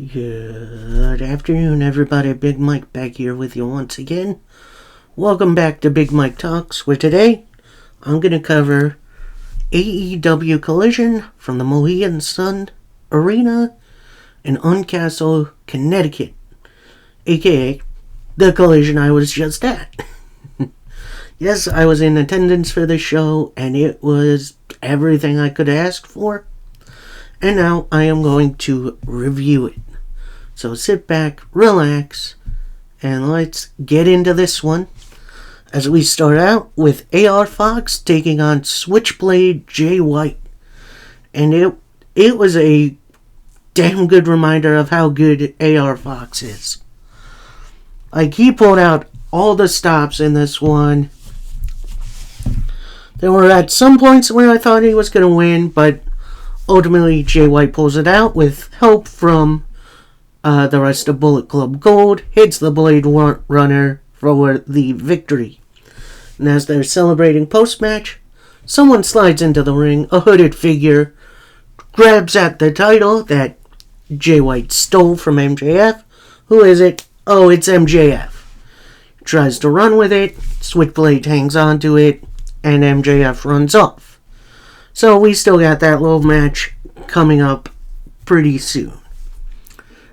Good afternoon, everybody. Big Mike back here with you once again. Welcome back to Big Mike Talks, where today I'm going to cover AEW Collision from the Mohegan Sun Arena in Uncastle, Connecticut, aka the Collision I was just at. Yes, I was in attendance for the show, and it was everything I could ask for. And now I am going to review it. So sit back, relax, and let's get into this one. As we start out with AR Fox taking on Switchblade Jay White. And it was a damn good reminder of how good AR Fox is. Like, he pulled out all the stops in this one. There were at some points where I thought he was going to win, but ultimately Jay White pulls it out with help from the rest of Bullet Club Gold, hits the Blade Runner for the victory. And as they're celebrating post-match, someone slides into the ring, a hooded figure, grabs at the title that Jay White stole from MJF. Who is it? Oh, it's MJF. Tries to run with it, Switchblade hangs onto it, and MJF runs off. So we still got that little match coming up pretty soon.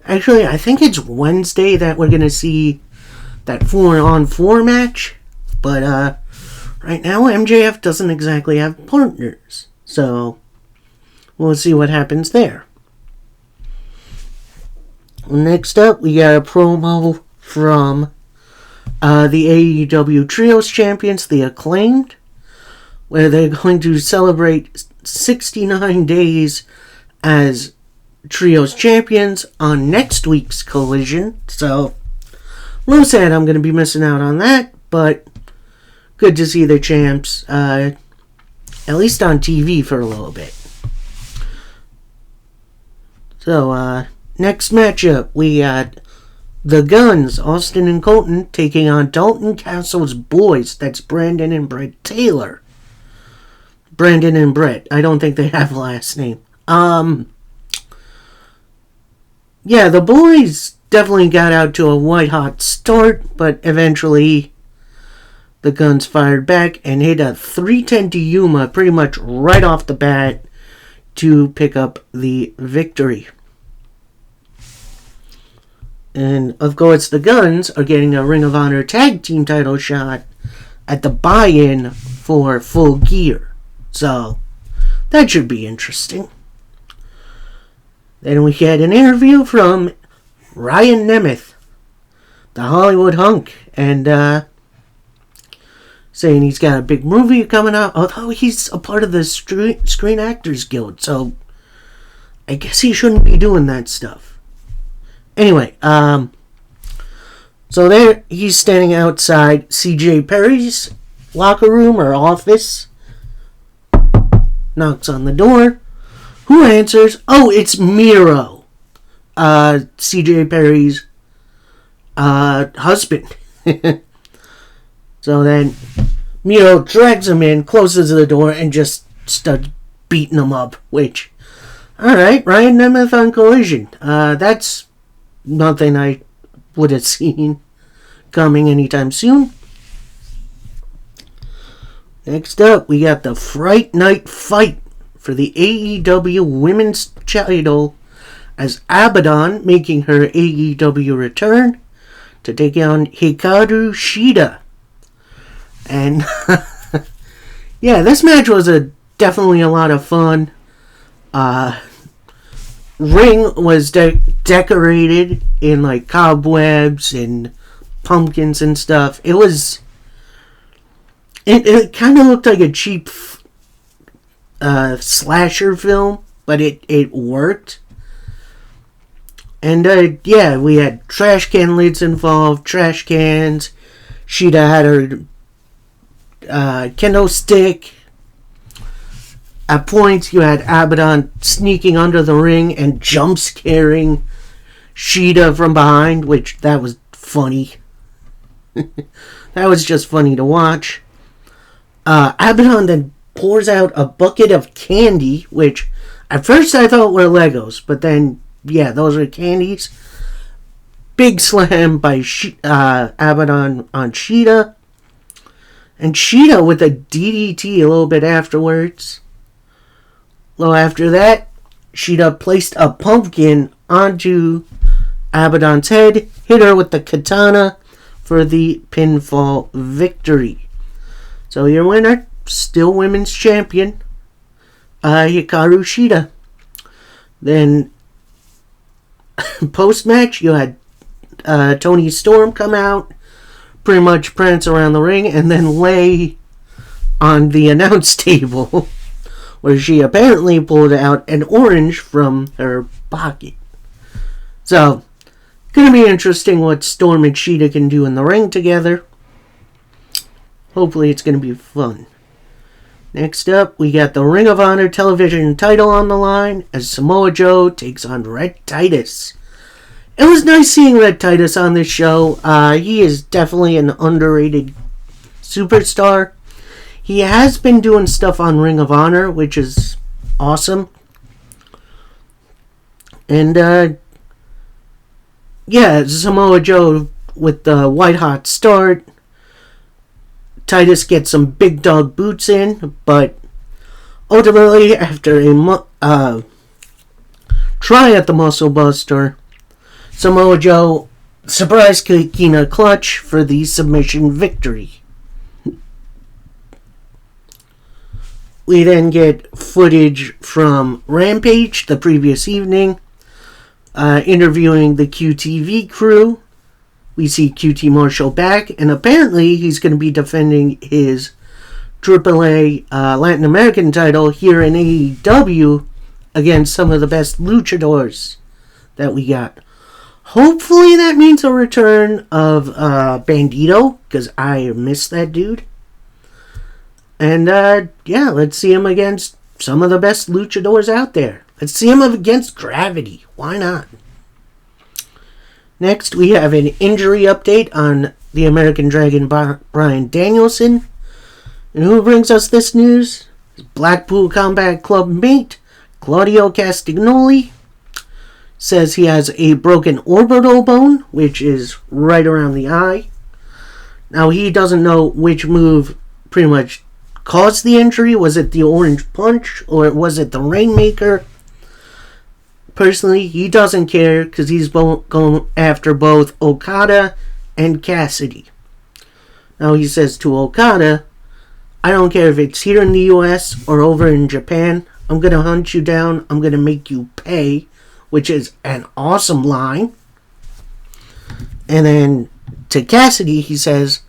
Actually, I think it's Wednesday that we're going to see that 4-on-4 match. But right now, MJF doesn't exactly have partners. So we'll see what happens there. Next up, we got a promo from the AEW Trios Champions, the Acclaimed, where they're going to celebrate 69 days as Trios Champions on next week's Collision. So, a little sad I'm going to be missing out on that, but good to see the champs, at least on TV for a little bit. So, next matchup, we got the Guns, Austin and Colton, taking on Dalton Castle's boys. That's Brandon and Brett Taylor. Brandon and Brett. I don't think they have a last name. Yeah, the boys definitely got out to a white-hot start, but eventually the Guns fired back and hit a 310 to Yuma pretty much right off the bat to pick up the victory. And, of course, the Guns are getting a Ring of Honor Tag Team title shot at the buy-in for Full Gear. So, that should be interesting. Then we had an interview from Ryan Nemeth, the Hollywood hunk, and saying he's got a big movie coming out, although he's a part of the Screen Actors Guild, so I guess he shouldn't be doing that stuff. Anyway, so there he's standing outside CJ Perry's locker room or office, knocks on the door. Who answers? Oh, it's Miro, CJ Perry's husband. So then Miro drags him in, closes the door, and just starts beating him up. Which, alright, Ryan Nemeth on Collision. That's nothing I would have seen coming anytime soon. Next up, we got the Fright Night Fight for the AEW Women's title as Abaddon making her AEW return to take on Hikaru Shida. And yeah, this match was definitely a lot of fun. Ring was decorated in like cobwebs and pumpkins and stuff. It kind of looked like a cheap slasher film, but it worked. And yeah, we had trash can lids involved, trash cans. Shida had her kendo stick. At points, you had Abaddon sneaking under the ring and jump scaring Shida from behind, which that was funny. That was just funny to watch. Abaddon then pours out a bucket of candy, which at first I thought were Legos, but then yeah, those are candies. Big slam by Abaddon on Sheeta. And Sheeta with a DDT a little bit afterwards. A little after that, Sheeta placed a pumpkin onto Abaddon's head, hit her with the katana for the pinfall victory. So your winner, still women's champion, Hikaru Shida. Then, post-match, you had Toni Storm come out, pretty much prance around the ring, and then lay on the announce table, where she apparently pulled out an orange from her pocket. So, gonna be interesting what Storm and Shida can do in the ring together. Hopefully it's gonna be fun. Next up, we got the Ring of Honor television title on the line as Samoa Joe takes on Red Titus. It was nice seeing Red Titus on this show. He is definitely an underrated superstar. He has been doing stuff on Ring of Honor, which is awesome. And, yeah, Samoa Joe with the white hot start. Titus gets some big dog boots in, but ultimately, after a try at the Muscle Buster, Samoa Joe surprise Kikina clutch for the submission victory. We then get footage from Rampage the previous evening, interviewing the QTV crew. We see QT Marshall back, and apparently he's going to be defending his AAA Latin American title here in AEW against some of the best luchadors that we got. Hopefully that means a return of Bandito, because I miss that dude. And, yeah, let's see him against some of the best luchadors out there. Let's see him against Gravity. Why not? Next, we have an injury update on the American Dragon Bryan Danielson. And who brings us this news? Blackpool Combat Club mate Claudio Castagnoli says he has a broken orbital bone, which is right around the eye. Now, he doesn't know which move pretty much caused the injury. Was it the Orange Punch, or was it the Rainmaker? Personally, he doesn't care because he's going after both Okada and Cassidy. Now, he says to Okada, I don't care if it's here in the US or over in Japan. I'm going to hunt you down. I'm going to make you pay, which is an awesome line. And then to Cassidy, he says,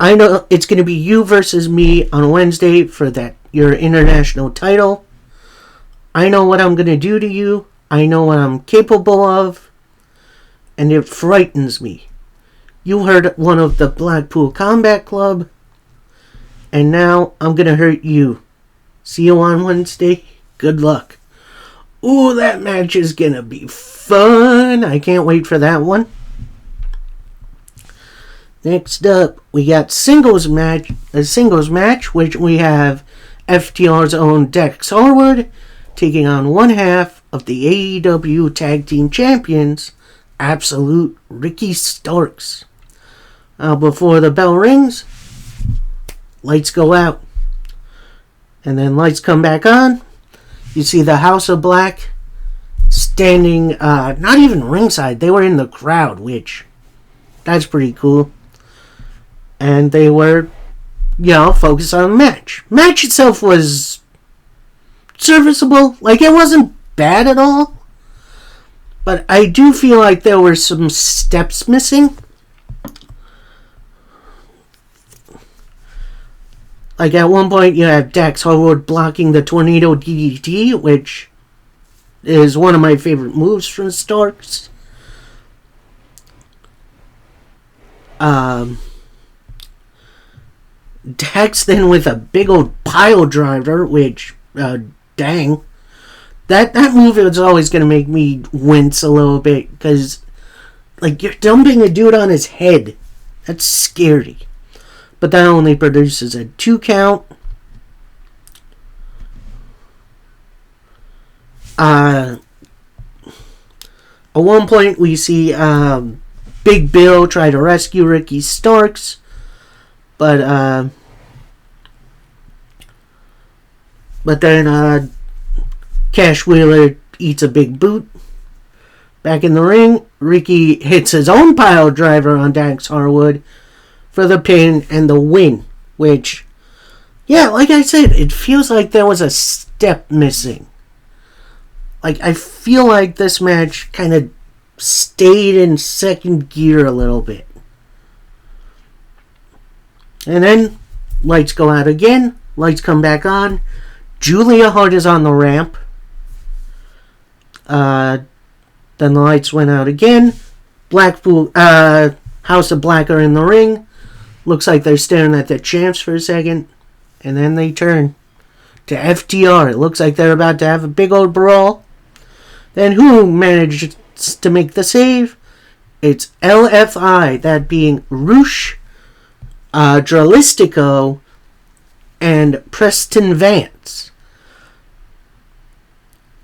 I know it's going to be you versus me on Wednesday for your international title. I know what I'm going to do to you. I know what I'm capable of. And it frightens me. You hurt one of the Blackpool Combat Club. And now I'm going to hurt you. See you on Wednesday. Good luck. Ooh, that match is going to be fun. I can't wait for that one. Next up, we got a singles match, which we have FTR's own Dex Harwood taking on one half of the AEW Tag Team Champions, Absolute Ricky Starks. Before the bell rings, lights go out. And then lights come back on. You see the House of Black standing, not even ringside, they were in the crowd, which, that's pretty cool. And they were, focused on the match. Match itself was serviceable. Like, it wasn't bad at all. But I do feel like there were some steps missing. Like, at one point, you have Dax Harwood blocking the Tornado DDT, which is one of my favorite moves from Starks. Dax then with a big old pile driver, which, dang. That move is always going to make me wince a little bit, because, like, you're dumping a dude on his head. That's scary. But that only produces a 2 count. At one point, we see Big Bill try to rescue Ricky Starks, but then Cash Wheeler eats a big boot. Back in the ring, Ricky hits his own pile driver on Dax Harwood for the pin and the win, which, yeah, like I said, it feels like there was a step missing. Like, I feel like this match kind of stayed in second gear a little bit. And then, lights go out again. Lights come back on. Julia Hart is on the ramp. Then the lights went out again. House of Black are in the ring. Looks like they're staring at their champs for a second. And then they turn to FTR. It looks like they're about to have a big old brawl. Then who managed to make the save? It's LFI, that being Roosh, Dralistico, and Preston Vance.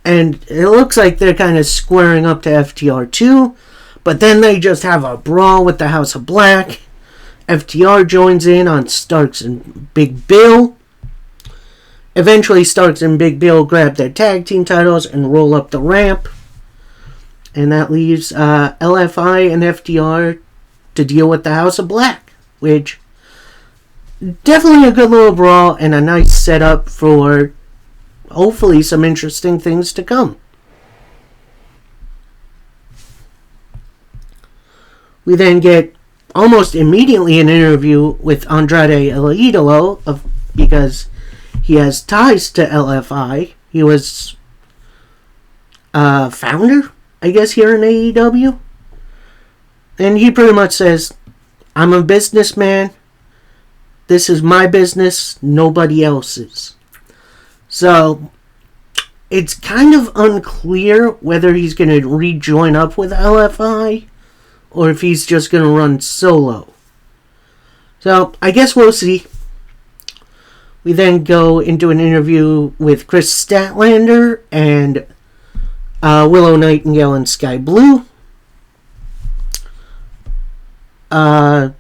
And it looks like they're kind of squaring up to FTR too, but then they just have a brawl with the House of Black. FTR joins in on Starks and Big Bill. Eventually, Starks and Big Bill grab their tag team titles and roll up the ramp. And that leaves LFI and FTR to deal with the House of Black, which definitely a good little brawl and a nice setup for hopefully some interesting things to come. We then get almost immediately an interview with Andrade El Idolo because he has ties to LFI. He was founder, I guess, here in AEW. And he pretty much says, I'm a businessman. This is my business, nobody else's. So, it's kind of unclear whether he's going to rejoin up with LFI or if he's just going to run solo. So, I guess we'll see. We then go into an interview with Chris Statlander and Willow Nightingale and Sky Blue. Statlander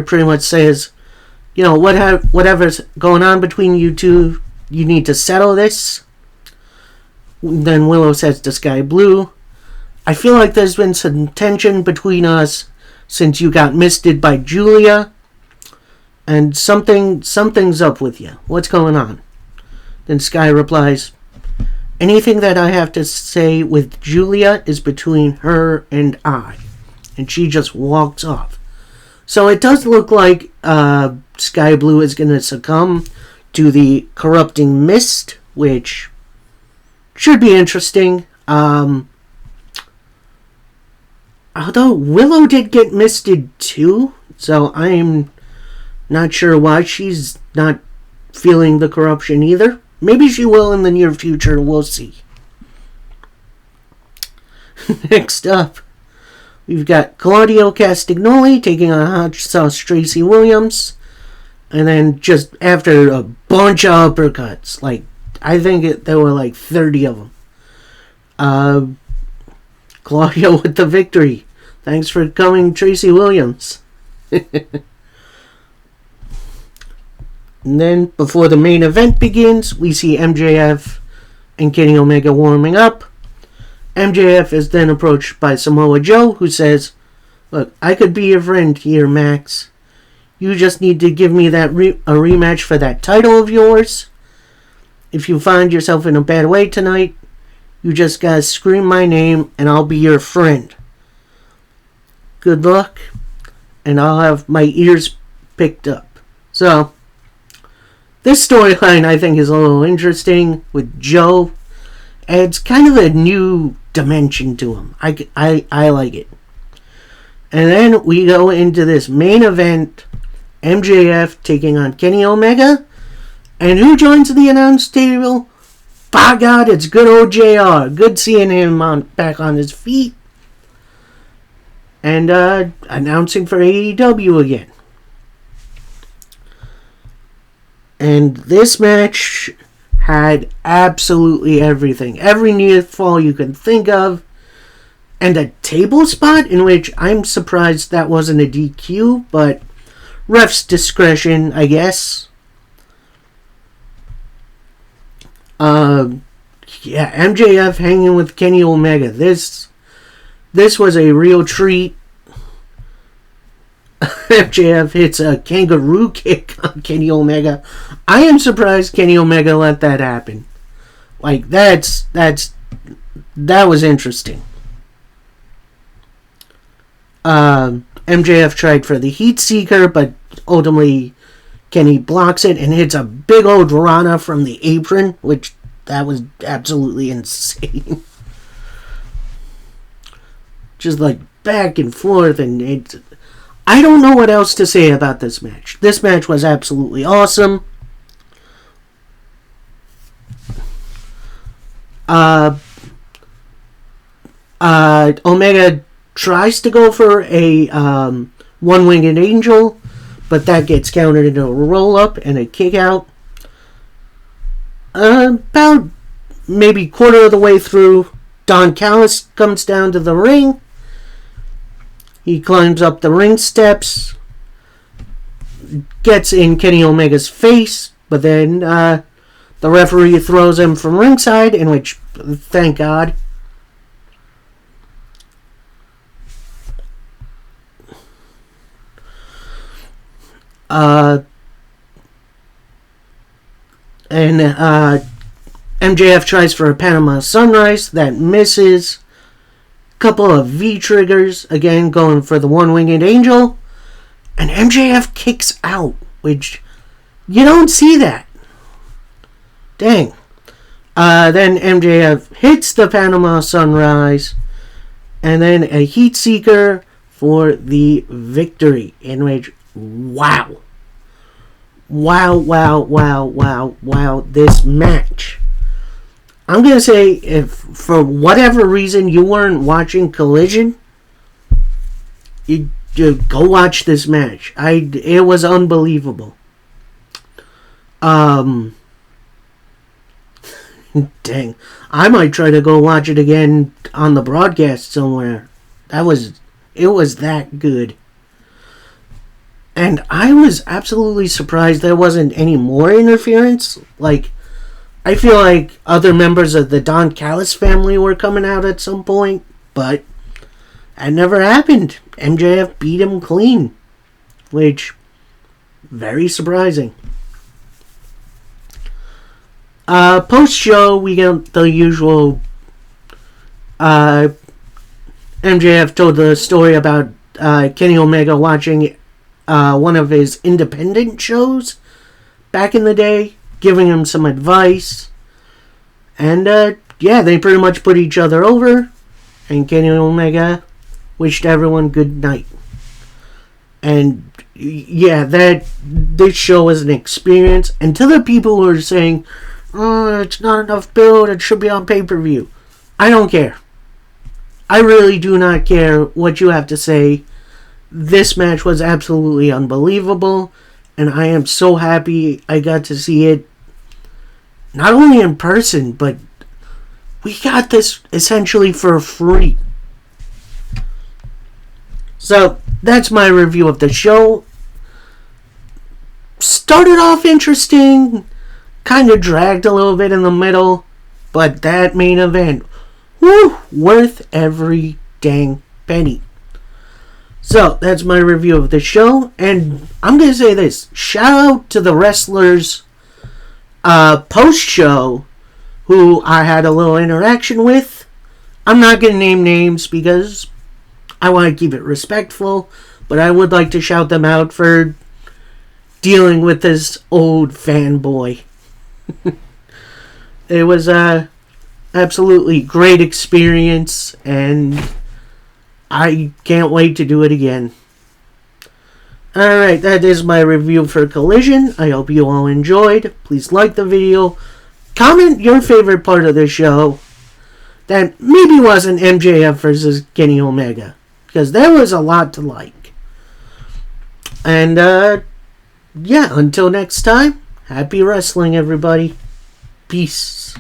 pretty much says, you know, whatever's going on between you two, you need to settle this. Then Willow says to Sky Blue, I feel like there's been some tension between us since you got misted by Julia, and something's up with you. What's going on? Then Sky replies, anything that I have to say with Julia is between her and I. And she just walks off. So it does look like Sky Blue is going to succumb to the corrupting mist, which should be interesting. Although Willow did get misted too, so I'm not sure why she's not feeling the corruption either. Maybe she will in the near future, we'll see. Next up, we've got Claudio Castagnoli taking on Hot Sauce Tracy Williams. And then just after a bunch of uppercuts, like, I think there were like 30 of them. Claudio with the victory. Thanks for coming, Tracy Williams. And then, before the main event begins, we see MJF and Kenny Omega warming up. MJF is then approached by Samoa Joe, who says, look, I could be your friend here, Max. You just need to give me a rematch for that title of yours. If you find yourself in a bad way tonight, you just gotta scream my name and I'll be your friend. Good luck, and I'll have my ears picked up. So, this storyline I think is a little interesting with Joe. Adds kind of a new dimension to him. I like it. And then we go into this main event. MJF taking on Kenny Omega. And who joins the announce table? By God, it's good old JR. Good seeing him back on his feet. And announcing for AEW again. And this match had absolutely everything. Every near fall you can think of. And a table spot in which I'm surprised that wasn't a DQ, but ref's discretion, I guess. Yeah, MJF hanging with Kenny Omega. This was a real treat. MJF hits a kangaroo kick on Kenny Omega. I am surprised Kenny Omega let that happen. Like, that was interesting. MJF tried for the Heat Seeker, but ultimately Kenny blocks it and hits a big old Rana from the apron, which that was absolutely insane. Just like back and forth, and I don't know what else to say about this match. This match was absolutely awesome. Omega tries to go for a one-winged angel, but that gets countered into a roll-up and a kick-out. About maybe quarter of the way through, Don Callis comes down to the ring. He climbs up the ring steps, gets in Kenny Omega's face, but then the referee throws him from ringside, in which, thank God. MJF tries for a Panama Sunrise. That misses. Couple of V-triggers. Again, going for the one-winged angel. And MJF kicks out, which you don't see that. Dang. Then MJF hits the Panama Sunrise. And then a Heat Seeker for the victory. In which, wow. Wow. This match. I'm going to say, if for whatever reason you weren't watching Collision, you go watch this match. It was unbelievable. Dang. I might try to go watch it again on the broadcast somewhere. It was that good. And I was absolutely surprised there wasn't any more interference. Like, I feel like other members of the Don Callis family were coming out at some point, but that never happened. MJF beat him clean, which, very surprising. Post-show, we get the usual, MJF told the story about Kenny Omega watching one of his independent shows back in the day, giving him some advice. And, they pretty much put each other over. And Kenny Omega wished everyone good night. And, this show was an experience. And to the people who are saying, oh, it's not enough build, it should be on pay-per-view, I don't care. I really do not care what you have to say. This match was absolutely unbelievable, and I am so happy I got to see it not only in person, but we got this essentially for free. So, that's my review of the show. Started off interesting, kind of dragged a little bit in the middle, but that main event, worth every dang penny. So, that's my review of the show, and I'm going to say this. Shout out to the wrestlers post-show who I had a little interaction with. I'm not going to name names because I want to keep it respectful, but I would like to shout them out for dealing with this old fanboy. It was a absolutely great experience, and I can't wait to do it again. Alright, that is my review for Collision. I hope you all enjoyed. Please like the video. Comment your favorite part of the show that maybe wasn't MJF versus Kenny Omega, because there was a lot to like. And, until next time, happy wrestling, everybody. Peace.